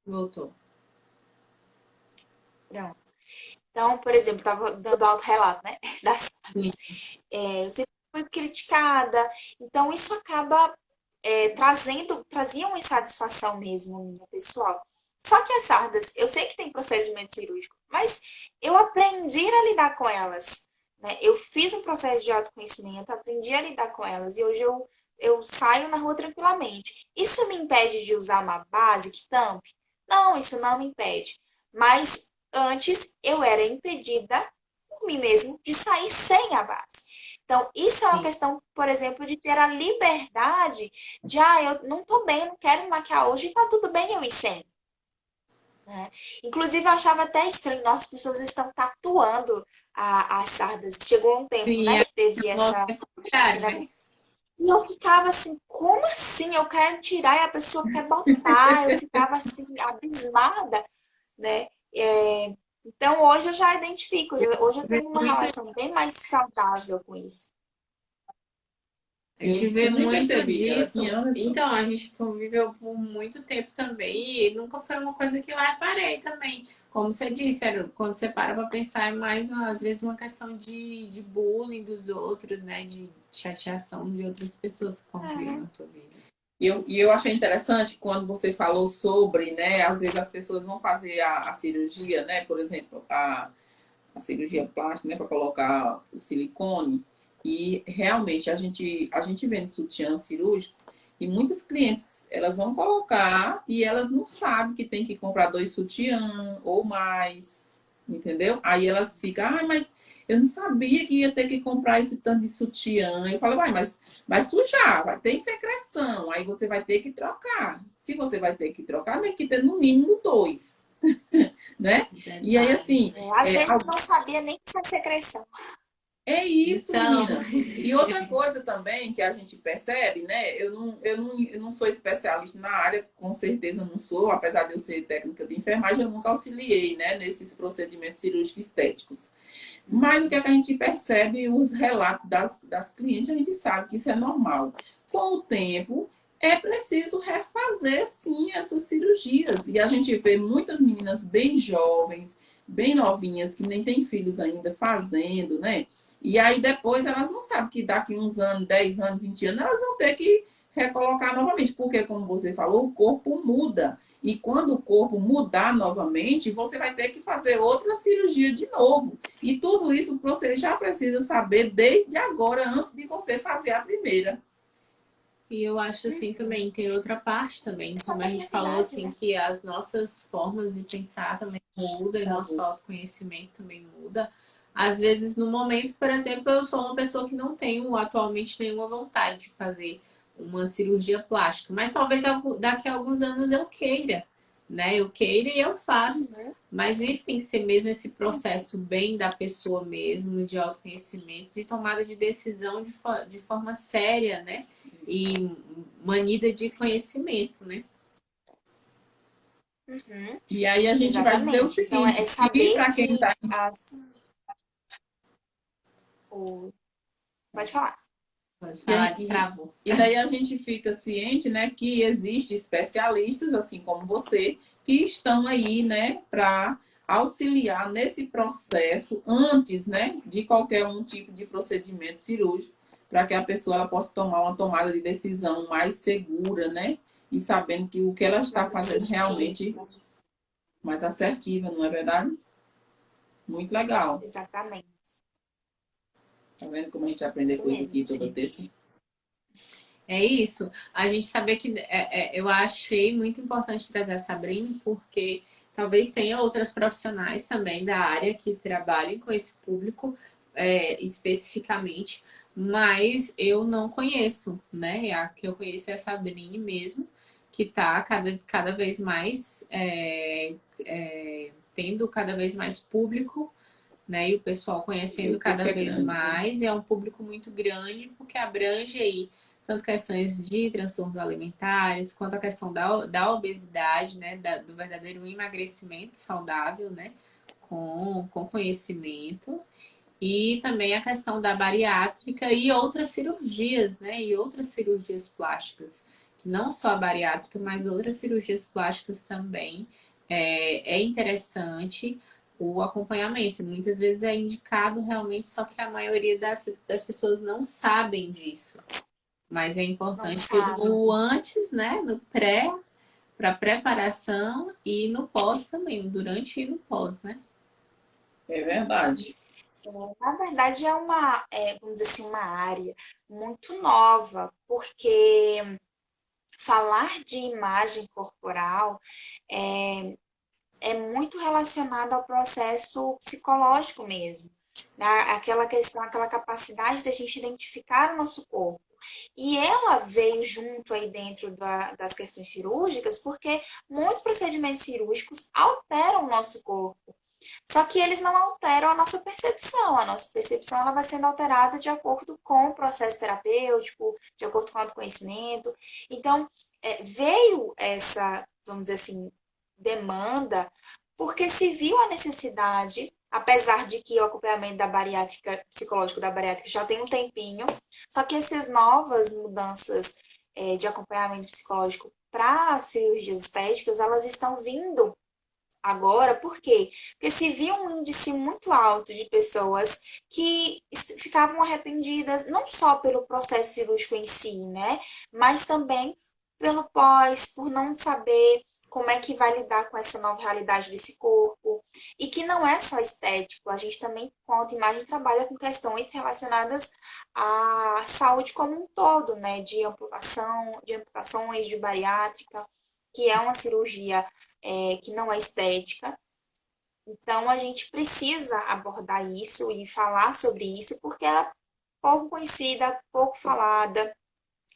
Voltou. Pronto. Então, por exemplo, estava dando autorrelato, né, das Sim, sardas. Eu sempre fui criticada, então isso acaba trazia uma insatisfação mesmo minha pessoal. Só que as sardas, eu sei que tem procedimento cirúrgico, mas eu aprendi a lidar com elas, né? Eu fiz um processo de autoconhecimento, aprendi a lidar com elas e hoje eu saio na rua tranquilamente. Isso me impede de usar uma base que tampe? Não, isso não me impede. Mas antes eu era impedida por mim mesmo de sair sem a base. Então, isso é uma sim. questão, por exemplo, de ter a liberdade de, eu não tô bem, não quero me maquiar hoje, e tá tudo bem eu ir sem. Né? Inclusive, eu achava até estranho, nossas pessoas estão tatuando as sardas. Chegou um tempo, Sim, né, é que teve o movimento esse contrário, né? negócio. E eu ficava assim, como assim? Eu quero tirar e a pessoa quer botar. Eu ficava assim, abismada, né? Então, hoje eu já identifico, hoje eu tenho uma Muito, relação bem mais saudável com isso. a gente vê Eu nem muito percebi. Ela disso. tinha, olha só. Então, a gente conviveu por muito tempo também e nunca foi uma coisa que eu reparei também. Como você disse, quando você para pra pensar, é mais, às vezes, uma questão de bullying dos outros, né? De chateação de outras pessoas que convivem É. na tua vida. E eu achei interessante quando você falou sobre, né? Às vezes as pessoas vão fazer a cirurgia, né? Por exemplo, a cirurgia plástica, né? Para colocar o silicone. E realmente a gente vende sutiã cirúrgico e muitas clientes elas vão colocar e elas não sabem que tem que comprar 2 sutiã ou mais, entendeu? Aí elas ficam, mas eu não sabia que ia ter que comprar esse tanto de sutiã. Eu falo, mas vai sujar, vai ter secreção, aí você vai ter que trocar. Se você vai ter que trocar, tem que ter no mínimo 2, né? E aí, Verdade. assim, Às vezes não sabia nem que isso é secreção. é isso, Então, menina. E outra coisa também que a gente percebe, né? Eu não sou especialista na área, com certeza não sou, apesar de eu ser técnica de enfermagem, eu nunca auxiliei, né, nesses procedimentos cirúrgicos estéticos. Mas o que, é que a gente percebe, os relatos das clientes, a gente sabe que isso é normal. Com o tempo, é preciso refazer, sim, essas cirurgias. E a gente vê muitas meninas bem jovens, bem novinhas, que nem têm filhos ainda, fazendo, né? E aí depois elas não sabem que daqui uns anos, 10 anos, 20 anos, elas vão ter que recolocar novamente, porque, como você falou, o corpo muda. E quando o corpo mudar novamente, você vai ter que fazer outra cirurgia de novo. E tudo isso você já precisa saber desde agora, antes de você fazer a primeira. e eu acho assim também, tem outra parte também, Essa como a gente falou maternidade, assim, né? que as nossas formas de pensar também mudam e nosso autoconhecimento também muda. Às vezes, no momento, por exemplo, eu sou uma pessoa que não tenho atualmente nenhuma vontade de fazer uma cirurgia plástica, mas talvez daqui a alguns anos eu queira, né? Eu queira e eu faço. Uhum. Mas isso tem que ser mesmo esse processo bem da pessoa mesmo, de autoconhecimento, de tomada de decisão de forma séria, né? E manida de conhecimento, né? Uhum. E aí a gente vai dizer o Exatamente. Então, é seguinte, que saber para quem que está as. Pode falar. Pode E, falar, aí- destravou. e daí a gente fica ciente, né, que existem especialistas, assim como você, que estão aí, né, para auxiliar nesse processo antes, né, de qualquer um tipo de procedimento cirúrgico, para que a pessoa ela possa tomar uma tomada de decisão mais segura, né, e sabendo que o que ela está fazendo realmente mais assertiva, não é verdade? Muito legal. Exatamente. Tá vendo como a gente aprende Isso coisa mesmo, aqui toda terça? gente. É isso. A gente saber que eu achei muito importante trazer a Sabrina, porque talvez tenha outras profissionais também da área que trabalhem com esse público especificamente, mas eu não conheço, né? A que eu conheço é a Sabrine mesmo, que está cada vez mais tendo cada vez mais público, né? E o pessoal E conhecendo o público cada é vez grande. mais, e é um público muito grande, porque abrange aí tanto questões de transtornos alimentares, quanto a questão da obesidade, né? Do verdadeiro emagrecimento saudável, né? Com conhecimento. E também a questão da bariátrica e outras cirurgias, né? E outras cirurgias plásticas. Não só a bariátrica, mas outras cirurgias plásticas também. É interessante o acompanhamento. Muitas vezes é indicado realmente, só que a maioria das pessoas não sabem disso. Mas é Não importante sabe. no antes, né? No pré, para preparação e no pós também, no durante e no pós, né? É verdade. Na verdade, vamos dizer assim, uma área muito nova, porque falar de imagem corporal é, é muito relacionado ao processo psicológico mesmo, né? Aquela questão, aquela capacidade da gente identificar o nosso corpo. E ela veio junto aí dentro das questões cirúrgicas, porque muitos procedimentos cirúrgicos alteram o nosso corpo. Só que eles não alteram a nossa percepção. A nossa percepção ela vai sendo alterada de acordo com o processo terapêutico, de acordo com o autoconhecimento. Então, veio essa, vamos dizer assim, demanda, porque se viu a necessidade, apesar de que o acompanhamento da bariátrica, psicológico da bariátrica já tem um tempinho, só que essas novas mudanças de acompanhamento psicológico para cirurgias estéticas, elas estão vindo agora, por quê? Porque se viu um índice muito alto de pessoas que ficavam arrependidas, não só pelo processo cirúrgico em si, né? Mas também pelo pós, por não saber como é que vai lidar com essa nova realidade desse corpo. E que não é só estético, a gente também, com a autoimagem, trabalha com questões relacionadas à saúde como um todo, né? De amputação, de amputações, de bariátrica, que é uma cirurgia que não é estética. Então, a gente precisa abordar isso e falar sobre isso, porque ela é pouco conhecida, pouco falada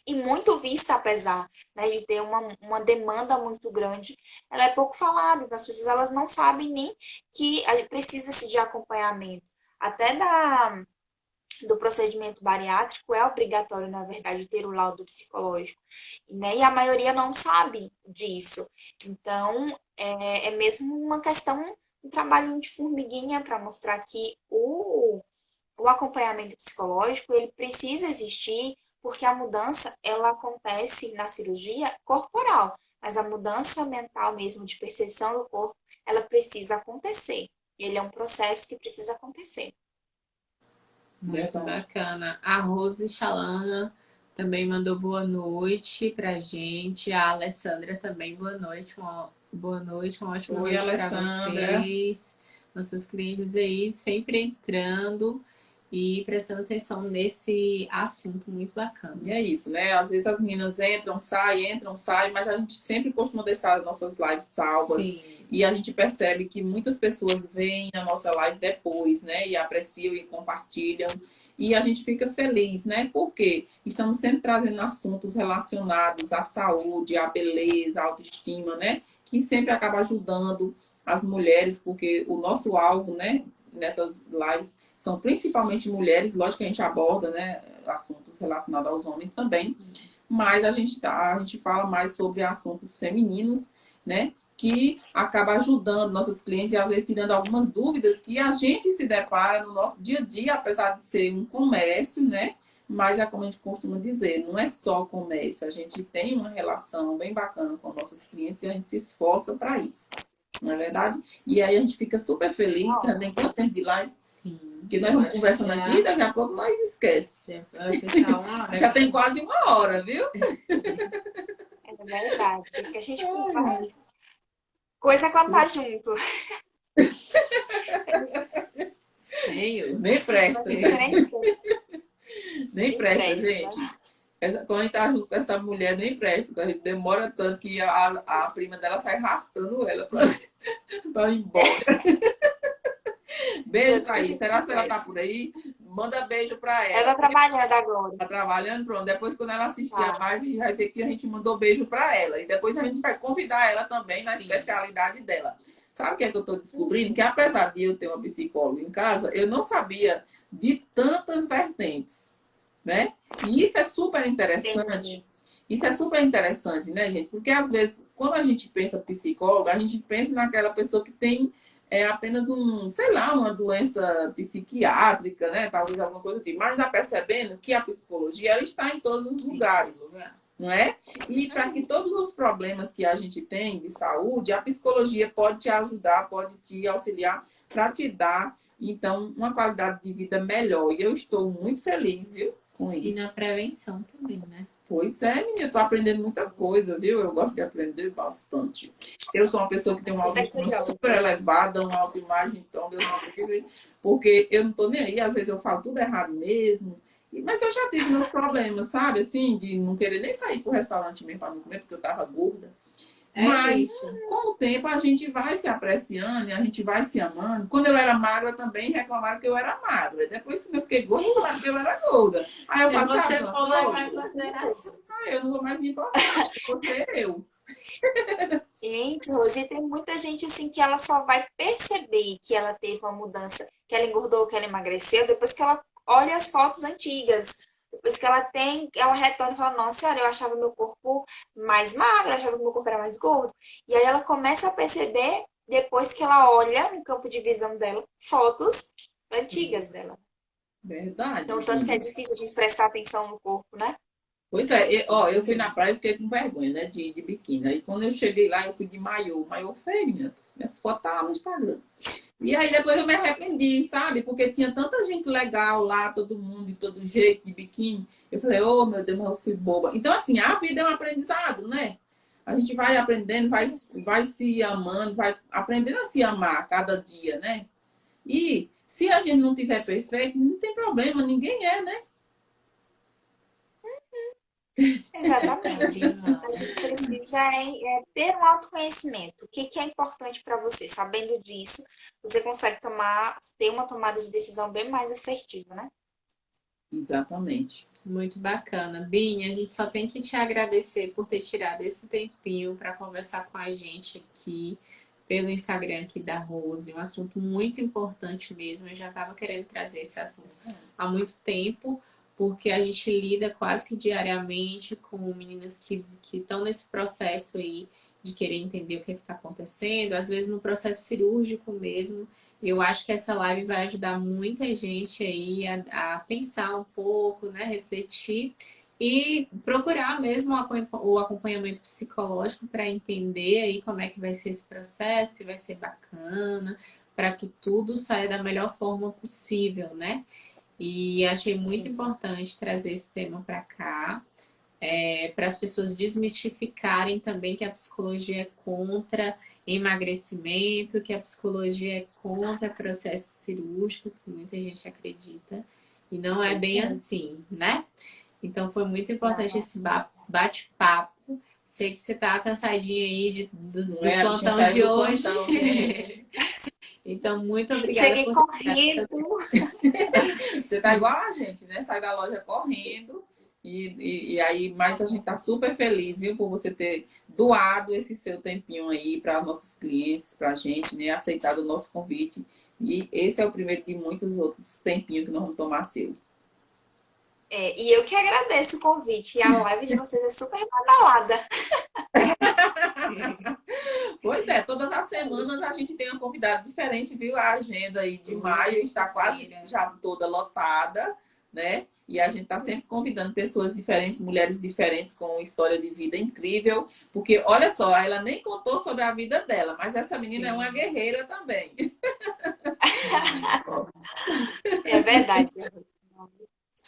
e muito vista, apesar, né, de ter uma demanda muito grande. Ela é pouco falada, então as pessoas elas não sabem nem que precisa-se de acompanhamento. Até do procedimento bariátrico é obrigatório, na verdade, ter o laudo psicológico, né? E a maioria não sabe disso. Então, é mesmo uma questão, um trabalho de formiguinha para mostrar que o acompanhamento psicológico, ele precisa existir, porque a mudança, ela acontece na cirurgia corporal, mas a mudança mental mesmo, de percepção do corpo, ela precisa acontecer. Ele é um processo que precisa acontecer. Muito Verdade. bacana. A Rose Chalana também mandou boa noite pra gente. A Alessandra também, boa noite, uma ótima Oi, noite para Alessandra. vocês. Nossos clientes aí sempre entrando e prestando atenção nesse assunto muito bacana. E é isso, né? Às vezes as meninas entram, saem, mas a gente sempre costuma deixar as nossas lives salvas. Sim. E a gente percebe que muitas pessoas veem a nossa live depois, né? E apreciam e compartilham. E a gente fica feliz, né? Porque estamos sempre trazendo assuntos relacionados à saúde, à beleza, à autoestima, né? Que sempre acaba ajudando as mulheres, porque o nosso alvo, né? Nessas lives são principalmente mulheres, lógico que a gente aborda, né, assuntos relacionados aos homens também, mas a gente fala mais sobre assuntos femininos, né, que acaba ajudando nossos clientes e às vezes tirando algumas dúvidas que a gente se depara no nosso dia a dia, apesar de ser um comércio, né, mas é como a gente costuma dizer, não é só comércio, a gente tem uma relação bem bacana com nossos clientes e a gente se esforça para isso, não é verdade? E aí a gente fica super feliz, já tem quanto tempo de live? Sim. Que nós vamos conversando aqui, daqui a pouco nós esquece. Vai fechar uma hora. Já tem quase uma hora, viu? É verdade. Que a gente faz. Coisa quando tá junto. Senhor. Nem presta, Não né? tem nem tempo. Nem presta, gente. Quando a gente tá junto com essa mulher, nem presta. A gente demora tanto que a prima dela sai arrastando ela pra ir embora. Beijo, Thaís. Será que ela tá por aí? Manda beijo pra ela. Ela tá trabalhando agora. Tá trabalhando, pronto. Depois, quando ela assistir Tá. a live, vai ver que a gente mandou beijo pra ela. E depois a gente vai convidar ela também na Sim. especialidade dela. Sabe o que é que eu tô descobrindo? Que apesar de eu ter uma psicóloga em casa, eu não sabia de tantas vertentes, né? E isso é super interessante. Isso é super interessante, né, gente? Porque às vezes, quando a gente pensa psicóloga, a gente pensa naquela pessoa que tem apenas sei lá, uma doença psiquiátrica, né? Talvez alguma coisa do tipo. Mas já percebendo que a psicologia ela está em todos os lugares, não é? E para que todos os problemas que a gente tem de saúde, a psicologia pode te ajudar, pode te auxiliar para te dar, então, uma qualidade de vida melhor. E eu estou muito feliz, viu, com E isso. na prevenção também, né? Pois é, menina, eu tô aprendendo muita coisa, viu? Eu gosto de aprender bastante. Eu sou uma pessoa que tem uma autoestima super elevada, uma autoimagem, então Deus não livre, porque eu não tô nem aí, às vezes eu falo tudo errado mesmo. Mas eu já tive meus problemas, sabe? Assim, de não querer nem sair pro restaurante mesmo para não comer, porque eu tava gorda. Mas com o tempo a gente vai se apreciando e a gente vai se amando. Quando eu era magra também reclamaram que eu era magra. Depois que eu fiquei gorda, falaram que eu era gorda. Aí eu Se falo, você sabe, for levar em consideração. eu não vou mais me importar. Você eu. Gente, Rosi, tem muita gente assim que ela só vai perceber que ela teve uma mudança, que ela engordou, que ela emagreceu, depois que ela olha as fotos antigas. Depois que ela retorna e fala, nossa senhora, eu achava meu corpo mais magro, eu achava que meu corpo era mais gordo. E aí ela começa a perceber, depois que ela olha no campo de visão dela, fotos antigas dela. Verdade. Então, tanto que é difícil a gente prestar atenção no corpo, né? Pois é, eu fui na praia e fiquei com vergonha, né, de biquíni. Aí quando eu cheguei lá, eu fui de maiô feio, minhas fotos estavam no Instagram. E aí depois eu me arrependi, sabe? Porque tinha tanta gente legal lá, todo mundo, de todo jeito, de biquíni. Eu falei, oh meu Deus, mas eu fui boba. Então, assim, a vida é um aprendizado, né? A gente vai aprendendo, vai se amando, vai aprendendo a se amar a cada dia, né? E se a gente não tiver perfeito, não tem problema, ninguém é, né? Exatamente. A gente precisa ter um autoconhecimento. O que é importante para você? Sabendo disso, você consegue ter uma tomada de decisão bem mais assertiva, né? Exatamente. Muito bacana. Binha, a gente só tem que te agradecer por ter tirado esse tempinho para conversar com a gente aqui pelo Instagram aqui da Rose. Um assunto muito importante mesmo. Eu já estava querendo trazer esse assunto há muito tempo, porque a gente lida quase que diariamente com meninas que estão nesse processo aí de querer entender o que está acontecendo, às vezes no processo cirúrgico mesmo. Eu acho que essa live vai ajudar muita gente aí a pensar um pouco, né, refletir e procurar mesmo o acompanhamento psicológico para entender aí como é que vai ser esse processo, se vai ser bacana, para que tudo saia da melhor forma possível, né? E achei muito importante trazer esse tema para cá, para as pessoas desmistificarem também que a psicologia é contra emagrecimento, que a psicologia é contra processos cirúrgicos, que muita gente acredita, e não é bem assim, né? Então foi muito importante esse bate-papo. Sei que você tá cansadinha aí do plantão de hoje. Plantão, gente. Então, muito obrigada. Cheguei correndo. Você tá igual a gente, né? Sai da loja correndo. E aí, mas a gente tá super feliz, viu? Por você ter doado esse seu tempinho aí para nossos clientes, pra gente, né? Aceitado o nosso convite. E esse é o primeiro de muitos outros tempinhos que nós vamos tomar seu. E eu que agradeço o convite. E a live de vocês é super badalada. Pois é, todas as semanas a gente tem uma convidada diferente, viu? A agenda aí de maio está quase já toda lotada, né? E a gente está sempre convidando pessoas diferentes, mulheres diferentes com história de vida incrível, porque olha só, ela nem contou sobre a vida dela, mas essa menina é uma guerreira também. É verdade.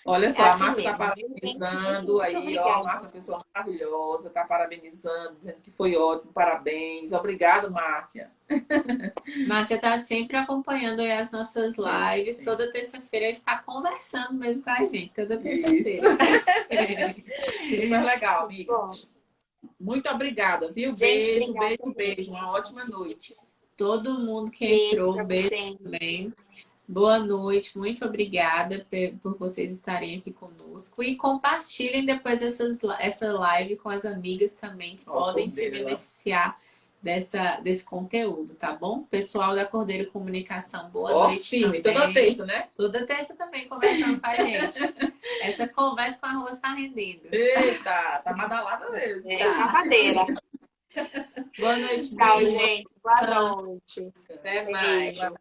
Olha É só, a assim Márcia está mesmo, viu, gente? parabenizando Muito aí, ó, a obrigada. Márcia é uma pessoa maravilhosa, está parabenizando, dizendo que foi ótimo, parabéns. Obrigado, Márcia. Márcia tá sempre acompanhando aí as nossas Sim, lives. sim. Toda terça-feira está conversando mesmo com a gente. Toda Isso. terça-feira. Super legal, amiga. Bom, Muito obrigada, viu? gente, Beijo, obrigada beijo, beijo. mesmo Uma pelo ótima convite. noite. Todo mundo que Beijo entrou, para beijo vocês. também. Boa noite, muito obrigada por vocês estarem aqui conosco. E compartilhem depois essa live com as amigas também, que Ó, o podem se Cordeiro, ó. beneficiar desse conteúdo, tá bom? Pessoal da Cordeiro Comunicação, boa Ó, noite firme, também. toda terça, né? Toda terça também conversando com a gente. Essa conversa com arroz tá rendendo. Eita, tá badalada mesmo. É, papadeira. Boa noite, Tchau, beijo. gente. Boa noite. Até mais. Beijo.